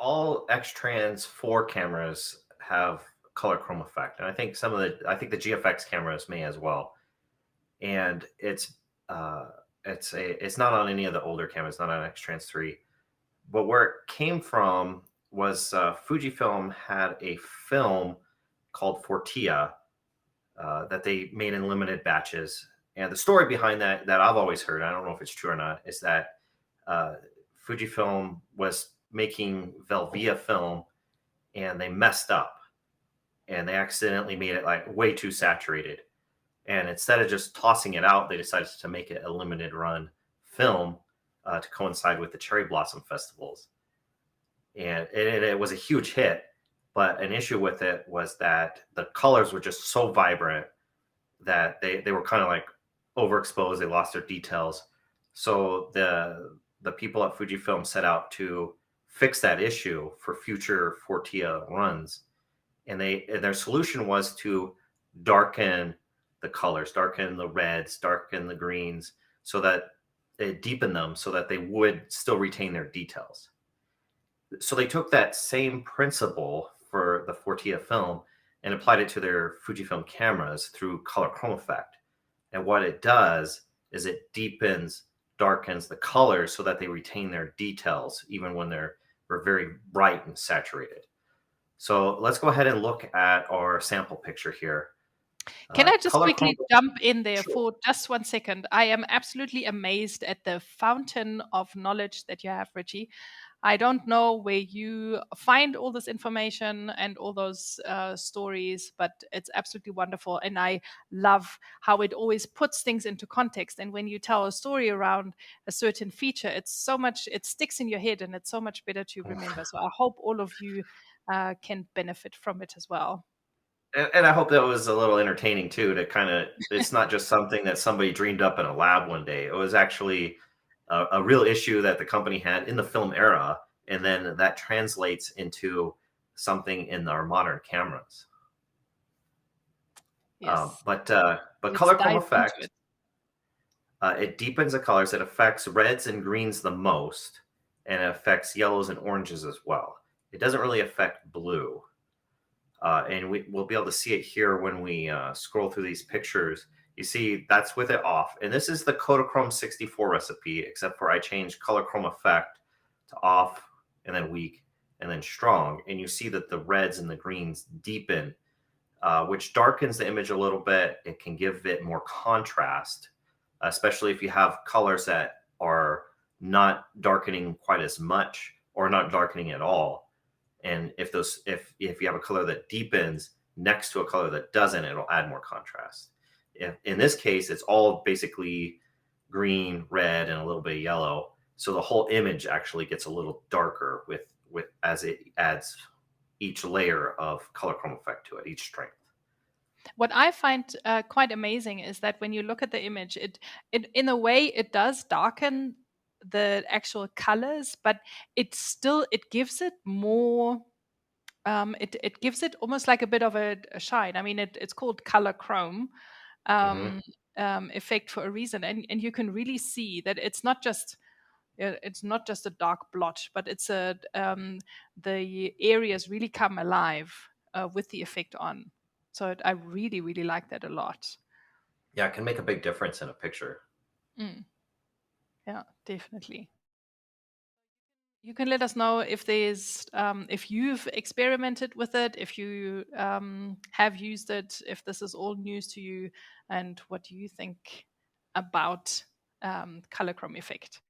all X-Trans 4 cameras have color chrome effect, and I think the GFX cameras may as well. And uh, it's not on any of the older cameras, not on X-Trans 3. But where it came from was Fujifilm had a film called Fortia that they made in limited batches. And the story behind that I've always heard, I don't know if it's true or not, is that uh, Fujifilm was making Velvia film and they messed up and they accidentally made it like way too saturated. And instead of just tossing it out, they decided to make it a limited run film to coincide with the cherry blossom festivals. And it was a huge hit. But an issue with it was that the colors were just so vibrant that they were kind of like overexposed. They lost their details. So the people at Fujifilm set out to fix that issue for future Fortia runs. And their solution was to darken the colors, darken the reds, darken the greens, so that they deepen them so that they would still retain their details. So they took that same principle for the Fortia film and applied it to their Fujifilm cameras through color chrome effect. And what it does is it deepens, darkens the colors so that they retain their details, even when they're very bright and saturated. So let's go ahead and look at our sample picture here. Can I just quickly jump in there Sure. for just 1 second? I am absolutely amazed at the fountain of knowledge that you have, Ritchie. I don't know where you find all this information and all those stories, but it's absolutely wonderful. And I love how it always puts things into context. And when you tell a story around a certain feature, it sticks in your head and it's so much better to remember. So I hope all of you can benefit from it as well. And I hope that was a little entertaining too, to kind of, it's not just something that somebody dreamed up in a lab one day. It was actually a real issue that the company had in the film era. And then that translates into something in our modern cameras. Yes. But Let's color chrome dive into effect, it. it deepens the colors. It affects reds and greens the most, and it affects yellows and oranges as well. It doesn't really affect blue. And we'll be able to see it here when we scroll through these pictures. You see that's with it off. And this is the Kodachrome 64 recipe, except for I changed color chrome effect to off and then weak and then strong. And you see that the reds and the greens deepen, which darkens the image a little bit. It can give it more contrast, especially if you have colors that are not darkening quite as much or not darkening at all. And if you have a color that deepens next to a color that doesn't, it'll add more contrast. In this case, it's all basically green, red, and a little bit of yellow. So the whole image actually gets a little darker with as it adds each layer of color chrome effect to it, each strength. What I find quite amazing is that when you look at the image, it in a way it does darken the actual colors, but it gives it more. It gives it almost like a bit of a shine. I mean, it's called color chrome Hmm. effect for a reason, and you can really see that it's not just a dark blotch, but the areas really come alive with the effect on. So I really, really like that a lot. Yeah, it can make a big difference in a picture. Mm, yeah, definitely. You can let us know if you've experimented with it, if you have used it, if this is all news to you, and what do you think about color chrome effect.